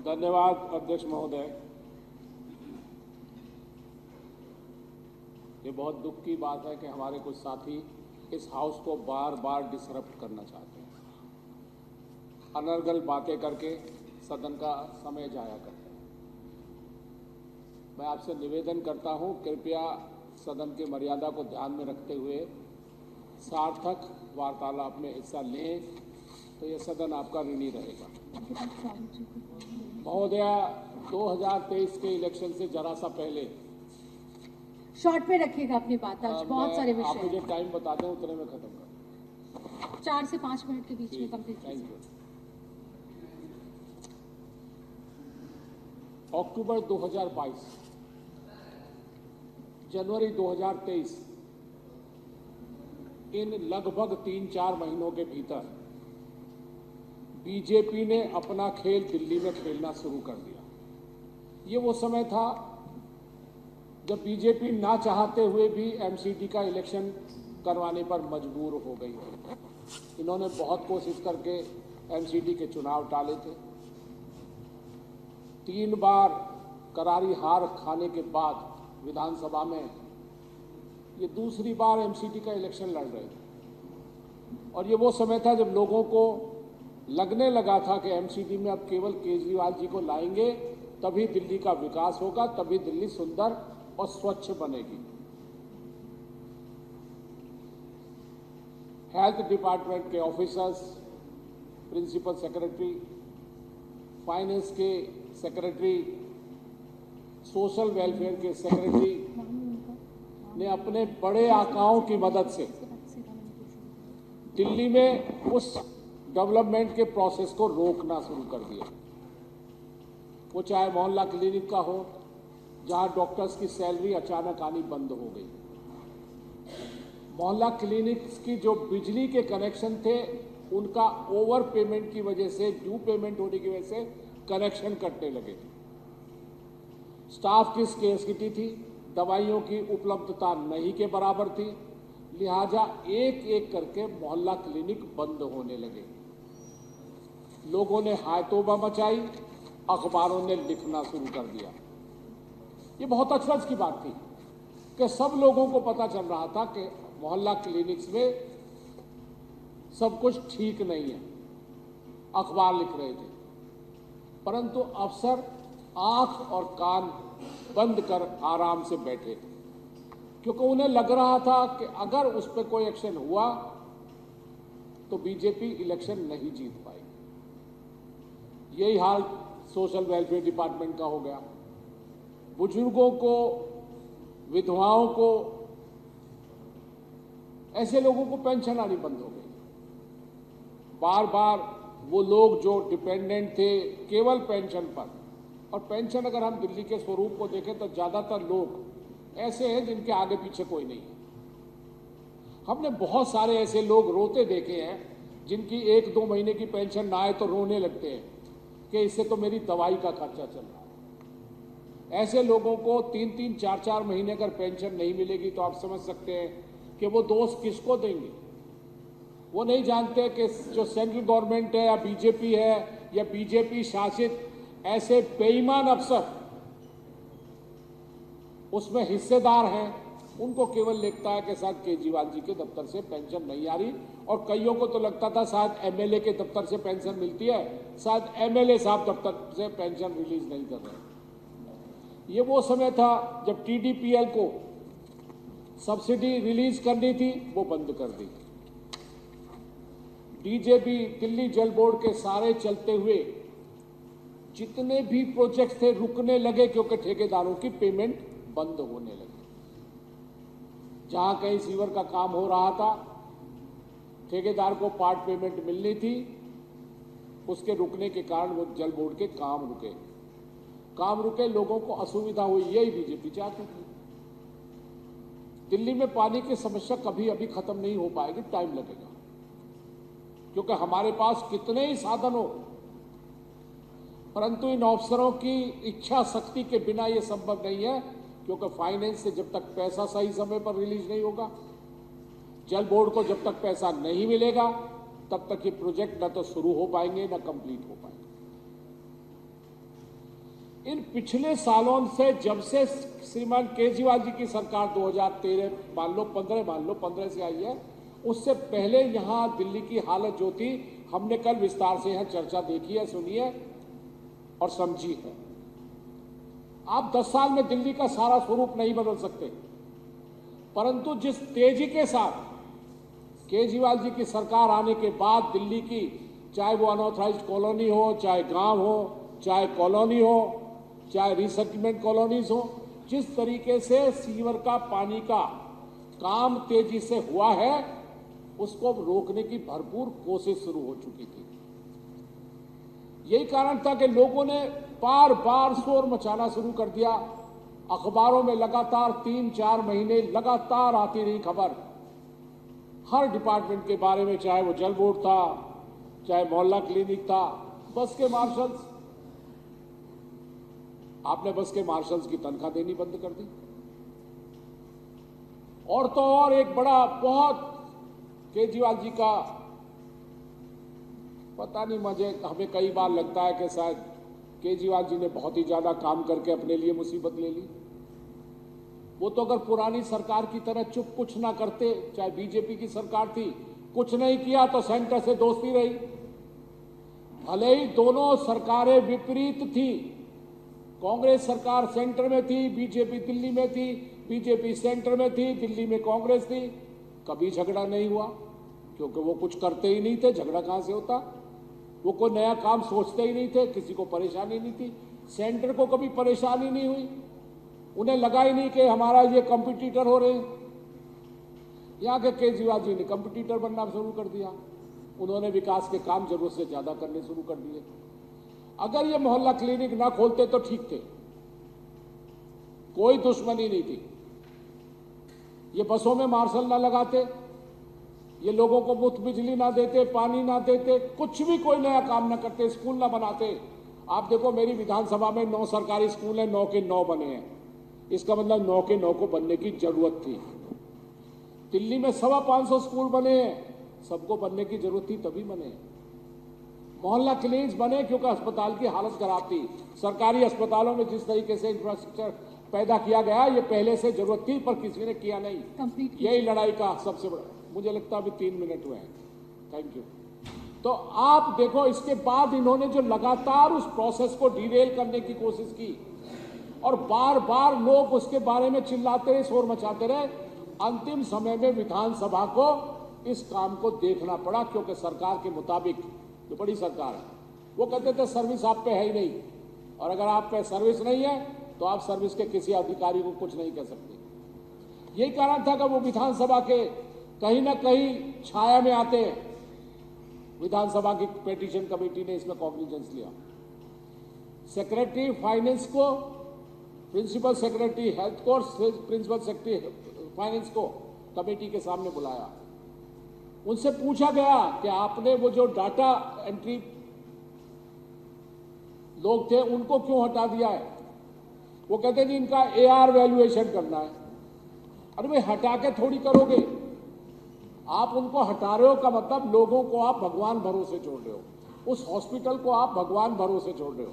धन्यवाद अध्यक्ष महोदय। ये बहुत दुख की बात है कि हमारे कुछ साथी इस हाउस को बार बार डिसरप्ट करना चाहते हैं, अनर्गल बातें करके सदन का समय जाया करते हैं। मैं आपसे निवेदन करता हूं, कृपया सदन की मर्यादा को ध्यान में रखते हुए सार्थक वार्तालाप में हिस्सा लें, तो यह सदन आपका ऋणी रहेगा। महोदया, 2023 के इलेक्शन से जरा सा पहले शॉर्ट पे रखिएगा अपनी बात। आज बहुत सारे विषय आप मुझे टाइम बता दें, उतने में खत्म कर। 4 से 5 मिनट के बीच में कंप्लीट कीजिए। Thank you. अक्टूबर 2022, जनवरी 2023, इन लगभग 3-4 महीनों के भीतर बीजेपी ने अपना खेल दिल्ली में खेलना शुरू कर दिया। ये वो समय था जब बीजेपी ना चाहते हुए भी एमसीडी का इलेक्शन करवाने पर मजबूर हो गई है। इन्होंने बहुत कोशिश करके एमसीडी के चुनाव टाले थे। 3 बार करारी हार खाने के बाद विधानसभा में ये दूसरी बार एमसीडी का इलेक्शन लड़ रहे थे। और ये वो समय था जब लोगों को लगने लगा था कि एमसीडी में अब केवल केजरीवाल जी को लाएंगे तभी दिल्ली का विकास होगा, तभी दिल्ली सुंदर और स्वच्छ बनेगी। हेल्थ डिपार्टमेंट के ऑफिसर्स, प्रिंसिपल सेक्रेटरी, फाइनेंस के सेक्रेटरी, सोशल वेलफेयर के सेक्रेटरी ने अपने बड़े आकाओं की मदद से दिल्ली में उस डेवलपमेंट के प्रोसेस को रोकना शुरू कर दिया। वो चाहे मोहल्ला क्लिनिक का हो, जहां डॉक्टर्स की सैलरी अचानक आनी बंद हो गई। मोहल्ला क्लिनिक्स की जो बिजली के कनेक्शन थे, उनका ओवर पेमेंट की वजह से, ड्यू पेमेंट होने की वजह से कनेक्शन कटने लगे थे। स्टाफ की स्केर्सिटी थी, दवाइयों की उपलब्धता नहीं के बराबर थी, लिहाजा एक एक करके मोहल्ला क्लिनिक बंद होने लगे। लोगों ने हाय तौबा मचाई, अखबारों ने लिखना शुरू कर दिया। ये बहुत अचरज की बात थी कि सब लोगों को पता चल रहा था कि मोहल्ला क्लिनिक्स में सब कुछ ठीक नहीं है, अखबार लिख रहे थे, परंतु अफसर आंख और कान बंद कर आराम से बैठे थे, क्योंकि उन्हें लग रहा था कि अगर उस पर कोई एक्शन हुआ तो बीजेपी इलेक्शन नहीं जीत पाएगी। यही हाल सोशल वेलफेयर डिपार्टमेंट का हो गया। बुजुर्गों को, विधवाओं को, ऐसे लोगों को पेंशन आनी बंद हो गई। बार बार वो लोग जो डिपेंडेंट थे केवल पेंशन पर, और पेंशन अगर हम दिल्ली के स्वरूप को देखें तो ज्यादातर लोग ऐसे हैं जिनके आगे पीछे कोई नहीं है। हमने बहुत सारे ऐसे लोग रोते देखे हैं जिनकी 1-2 महीने की पेंशन ना आए तो रोने लगते हैं कि इससे तो मेरी दवाई का खर्चा चल रहा है। ऐसे लोगों को 3-3, 4-4 महीने अगर पेंशन नहीं मिलेगी तो आप समझ सकते हैं कि वो दोष किसको देंगे। वो नहीं जानते कि जो सेंट्रल गवर्नमेंट है या बीजेपी है या बीजेपी शासित ऐसे बेईमान अफसर उसमें हिस्सेदार हैं, उनको केवल लगता है कि शायद केजरीवाल जी के दफ्तर से पेंशन नहीं आ रही, और कईयों को तो लगता था शायद एमएलए के दफ्तर से पेंशन मिलती है, शायद एमएलए साहब दफ्तर से पेंशन रिलीज नहीं कर रहे। ये वो समय था जब टीडीपीएल को सब्सिडी रिलीज करनी थी, वो बंद कर दी। डीजेबी, दिल्ली जल बोर्ड के सारे चलते हुए जितने भी प्रोजेक्ट थे रुकने लगे, क्योंकि ठेकेदारों की पेमेंट बंद होने लगी। जहां कहीं सीवर का काम हो रहा था, ठेकेदार को पार्ट पेमेंट मिलनी थी, उसके रुकने के कारण वो जल बोर्ड के काम रुके, लोगों को असुविधा हुई। यही बीजेपी चाहती थी। दिल्ली में पानी की समस्या कभी अभी खत्म नहीं हो पाएगी, टाइम लगेगा, क्योंकि हमारे पास कितने ही साधन हो, परंतु इन अफसरों की इच्छा शक्ति के बिना यह संभव नहीं है, क्योंकि फाइनेंस से जब तक पैसा सही समय पर रिलीज नहीं होगा, जल बोर्ड को जब तक पैसा नहीं मिलेगा, तब तक ये प्रोजेक्ट न तो शुरू हो पाएंगे न कंप्लीट हो पाएंगे। इन पिछले सालों से, जब से श्रीमान केजरीवाल जी की सरकार 2013 मान लो 15 से आई है, उससे पहले यहाँ दिल्ली की हालत जो थी, हमने कल विस्तार से यहाँ चर्चा देखी है, सुनी है और समझी है। आप 10 साल में दिल्ली का सारा स्वरूप नहीं बदल सकते, परंतु जिस तेजी के साथ केजरीवाल जी की सरकार आने के बाद दिल्ली की, चाहे वो अनऑथराइज्ड कॉलोनी हो, चाहे गांव हो, चाहे कॉलोनी हो, चाहे रिसेटलमेंट कॉलोनीज हो, जिस तरीके से सीवर का पानी का काम तेजी से हुआ है, उसको रोकने की भरपूर कोशिश शुरू हो चुकी थी। यही कारण था कि लोगों ने बार बार शोर मचाना शुरू कर दिया। अखबारों में लगातार 3-4 महीने लगातार आती रही खबर हर डिपार्टमेंट के बारे में, चाहे वो जल बोर्ड था, चाहे मोहल्ला क्लिनिक था, बस के मार्शल्स। आपने बस के मार्शल्स की तनख्वाह देनी बंद कर दी। और तो और एक बड़ा बहुत केजरीवाल जी का, पता नहीं, हमें कई बार लगता है कि शायद केजरीवाल जी ने बहुत ही ज्यादा काम करके अपने लिए मुसीबत ले ली। वो तो अगर पुरानी सरकार की तरह चुप कुछ ना करते, चाहे बीजेपी की सरकार थी, कुछ नहीं किया तो सेंटर से दोस्ती रही। भले ही दोनों सरकारें विपरीत थी, कांग्रेस सरकार सेंटर में थी, बीजेपी दिल्ली में थी, बीजेपी सेंटर में थी, दिल्ली में कांग्रेस थी, कभी झगड़ा नहीं हुआ, क्योंकि वो कुछ करते ही नहीं थे, झगड़ा कहां से होता। वो कोई नया काम सोचते ही नहीं थे, किसी को परेशानी नहीं थी, सेंटर को कभी परेशानी नहीं हुई, उन्हें लगा ही नहीं कि हमारा ये कंपटीटर हो रहे हैं। यहाँ के केजरीवाल जी ने कंपटीटर बनना शुरू कर दिया। उन्होंने विकास के काम जरूरत से ज्यादा करने शुरू कर दिए। अगर ये मोहल्ला क्लिनिक ना खोलते तो ठीक थे, कोई दुश्मनी नहीं थी। ये बसों में मार्शल ना लगाते, ये लोगों को मुफ्त बिजली ना देते, पानी ना देते, कुछ भी कोई नया काम ना करते, स्कूल ना बनाते। आप देखो, मेरी विधानसभा में 9 सरकारी स्कूल हैं, 9 के 9 बने हैं। इसका मतलब 9 के 9 को बनने की जरूरत थी। दिल्ली में 525 स्कूल बने हैं, सबको बनने की जरूरत थी तभी बने। मोहल्ला क्लिनिक्स बने क्योंकि अस्पताल की हालत खराब थी। सरकारी अस्पतालों में जिस तरीके से इंफ्रास्ट्रक्चर पैदा किया गया, ये पहले से जरूरत थी पर किसी ने किया नहीं। यही लड़ाई का सबसे बड़ा, मुझे लगता है अभी 3 मिनट हुए हैं, थैंक यू। तो आप देखो, इसके बाद इन्होंने जो लगातार उस प्रोसेस को डिरेल करने की कोशिश की और बार बार लोग उसके बारे में चिल्लाते रहे, शोर मचाते रहे। अंतिम समय में विधानसभा को इस काम को देखना पड़ा, क्योंकि सरकार के मुताबिक, जो बड़ी सरकार है, वो कहते थे सर्विस आप पे है ही नहीं, और अगर आप पे सर्विस नहीं है तो आप सर्विस के किसी अधिकारी को कुछ नहीं कह सकते। यही कारण था कि वो विधानसभा के कहीं ना कहीं छाया में आते हैं। विधानसभा की पेटिशन कमेटी ने इसमें कॉग्निजेंस लिया। सेक्रेटरी फाइनेंस को, प्रिंसिपल सेक्रेटरी हेल्थ को, प्रिंसिपल सेक्रेटरी फाइनेंस को कमेटी के सामने बुलाया। उनसे पूछा गया कि आपने वो जो डाटा एंट्री लोग थे उनको क्यों हटा दिया है। वो कहते जी इनका AR वैल्यूएशन करना है। अरे भाई, हटा के थोड़ी करोगे, आप उनको हटा रहे हो का मतलब लोगों को आप भगवान भरोसे छोड़ रहे हो, उस हॉस्पिटल को आप भगवान भरोसे छोड़ रहे हो।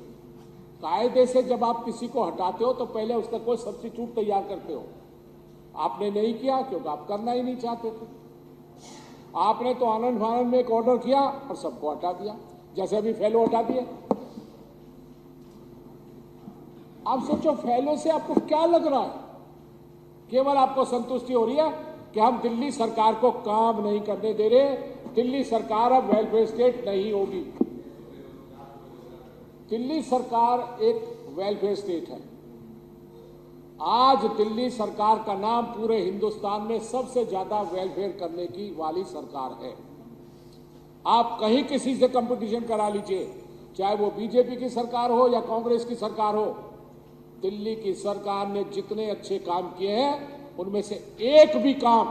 कायदे से जब आप किसी को हटाते हो तो पहले उसका कोई सब्स्टिट्यूट तैयार करते हो। आपने नहीं किया क्योंकि आप करना ही नहीं चाहते थे। आपने तो आनंद फानंद में एक ऑर्डर किया और सबको हटा दिया, जैसे अभी फेलो हटा दिए। आप सोचो, फेलो से आपको क्या लग रहा है? केवल आपको संतुष्टि हो रही है कि हम दिल्ली सरकार को काम नहीं करने दे रहे, दिल्ली सरकार अब वेलफेयर स्टेट नहीं होगी। दिल्ली सरकार एक वेलफेयर स्टेट है। आज दिल्ली सरकार का नाम पूरे हिंदुस्तान में सबसे ज्यादा वेलफेयर करने की वाली सरकार है। आप कहीं किसी से कंपटीशन करा लीजिए, चाहे वो बीजेपी की सरकार हो या कांग्रेस की सरकार हो, दिल्ली की सरकार ने जितने अच्छे काम किए हैं उनमें से एक भी काम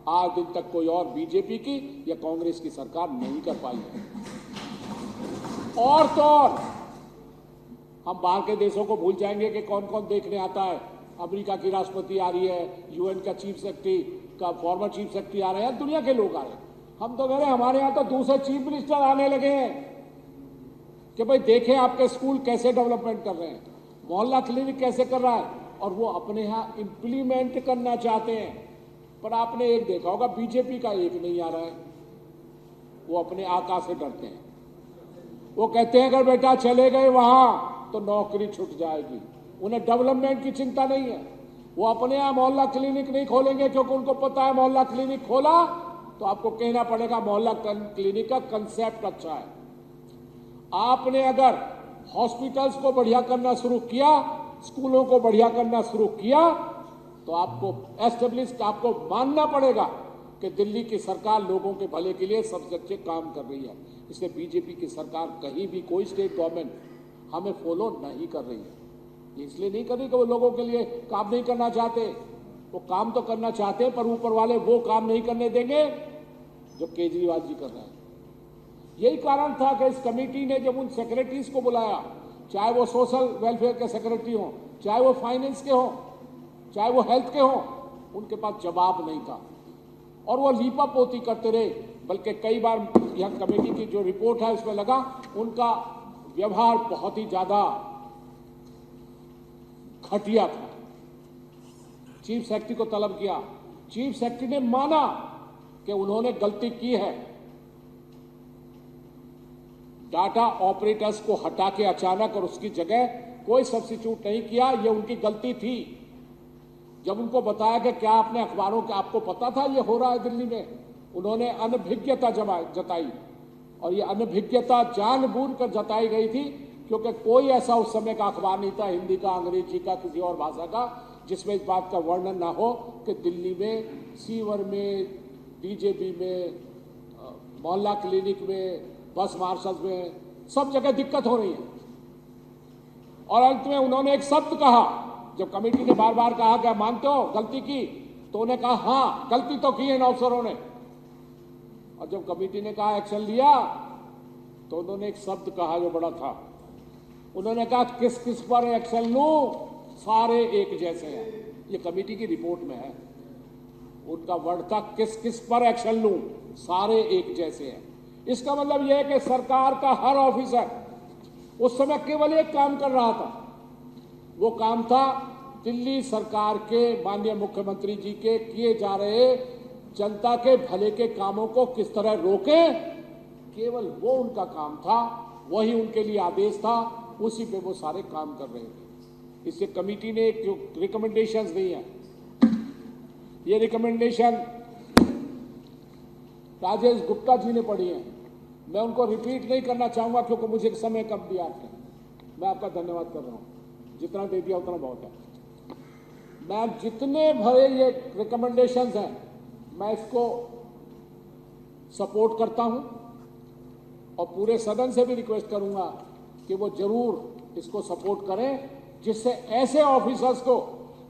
आज दिन तक कोई और बीजेपी की या कांग्रेस की सरकार नहीं कर पाई है। और तो और हम बाहर के देशों को भूल जाएंगे कि कौन कौन देखने आता है। अमेरिका की राष्ट्रपति आ रही है, UN का चीफ सेक्रेटरी का फॉर्मर चीफ सेक्रेटरी आ रहे हैं, दुनिया के लोग आ रहे हैं। हम तो कह रहे हैं हमारे यहाँ तो दूसरे चीफ मिनिस्टर आने लगे हैं कि भाई देखें आपके स्कूल कैसे डेवलपमेंट कर रहे हैं। मोहल्ला क्लिनिक कैसे कर रहा है, और वो अपने यहाँ इम्प्लीमेंट करना चाहते हैं। पर आपने एक देखा होगा, बीजेपी का एक नहीं आ रहा है। वो अपने आका से डरते हैं। वो कहते हैं अगर बेटा चले गए वहां तो नौकरी छूट जाएगी। उन्हें डेवलपमेंट की चिंता नहीं है। वो अपने यहाँ मोहल्ला क्लिनिक नहीं खोलेंगे, क्योंकि उनको पता है मोहल्ला क्लिनिक खोला तो आपको कहना पड़ेगा मोहल्ला क्लिनिक का कंसेप्ट अच्छा है। आपने अगर हॉस्पिटल्स को बढ़िया करना शुरू किया, स्कूलों को बढ़िया करना शुरू किया, तो आपको मानना पड़ेगा कि दिल्ली की सरकार लोगों के भले के लिए सबसे अच्छे काम कर रही है। इसलिए बीजेपी की सरकार कहीं भी कोई स्टेट गवर्नमेंट हमें फॉलो नहीं कर रही है। इसलिए नहीं कर रही कि वो लोगों के लिए काम नहीं करना चाहते। वो काम तो करना चाहते हैं, पर ऊपर वाले वो काम नहीं करने देंगे जो केजरीवाल जी कर रहे हैं। यही कारण था कि इस कमेटी ने जब उन सेक्रेटरीज को बुलाया, चाहे वो सोशल वेलफेयर के सेक्रेटरी हों, चाहे वो फाइनेंस के हों, चाहे वो हेल्थ के हों, उनके पास जवाब नहीं था और वो लीपा पोती करते रहे। बल्कि कई बार यह कमेटी की जो रिपोर्ट है उसमें लगा उनका व्यवहार बहुत ही ज्यादा घटिया था। चीफ सेक्रेटरी को तलब किया, चीफ सेक्रेटरी ने माना कि उन्होंने गलती की है। डाटा ऑपरेटर्स को हटा के अचानक और उसकी जगह कोई सब्स्टिट्यूट नहीं किया, ये उनकी गलती थी। जब उनको बताया कि क्या आपने अखबारों के आपको पता था ये हो रहा है दिल्ली में, उन्होंने अनभिज्ञता जताई और ये अनभिज्ञता जानबूझकर जताई गई थी, क्योंकि कोई ऐसा उस समय का अखबार नहीं था, हिंदी का, अंग्रेजी का, किसी और भाषा का, जिसमें इस बात का वर्णन ना हो कि दिल्ली में सीवर में, डीजेबी में, मोहल्ला क्लिनिक में, बस मार्शल्स में, सब जगह दिक्कत हो रही है। और अंत में उन्होंने एक शब्द कहा, जब कमेटी ने बार बार कहा कि मानते हो गलती की, तो उन्होंने कहा हाँ गलती तो की है इन अफसरों ने। और जब कमेटी ने कहा एक्शन लिया, तो उन्होंने एक शब्द कहा जो बड़ा था। उन्होंने कहा किस किस पर एक्शन लूं, सारे एक जैसे हैं। ये कमेटी की रिपोर्ट में है। उनका वर्ड था किस किस पर एक्शन लूं, सारे एक जैसे हैं। इसका मतलब यह है कि सरकार का हर ऑफिसर उस समय केवल एक काम कर रहा था। वो काम था दिल्ली सरकार के माननीय मुख्यमंत्री जी के किए जा रहे जनता के भले के कामों को किस तरह रोकें, केवल वो उनका काम था, वही उनके लिए आदेश था, उसी पे वो सारे काम कर रहे थे। इससे कमेटी ने जो रिकमेंडेशंस दी हैं, ये रिकमेंडेशन राजेश गुप्ता जी ने पढ़ी हैं। मैं उनको रिपीट नहीं करना चाहूंगा क्योंकि मुझे समय कम दिया आपने। मैं आपका धन्यवाद कर रहा हूं, जितना दे दिया उतना बहुत है। मैं जितने भरे ये रिकमेंडेशंस हैं, मैं इसको सपोर्ट करता हूं और पूरे सदन से भी रिक्वेस्ट करूंगा कि वो जरूर इसको सपोर्ट करें, जिससे ऐसे ऑफिसर्स को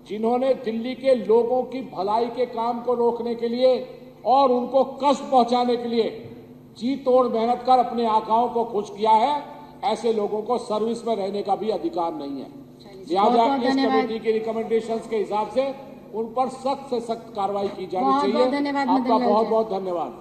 जिन्होंने दिल्ली के लोगों की भलाई के काम को रोकने के लिए और उनको कष्ट पहुंचाने के लिए जी तोड़ मेहनत कर अपने आकाओं को खुश किया है, ऐसे लोगों को सर्विस में रहने का भी अधिकार नहीं है। लिहाजा इस कमेटी के रिकमेंडेशंस के हिसाब से उन पर सख्त से सख्त कार्रवाई की जानी चाहिए। आपका बहुत बहुत धन्यवाद।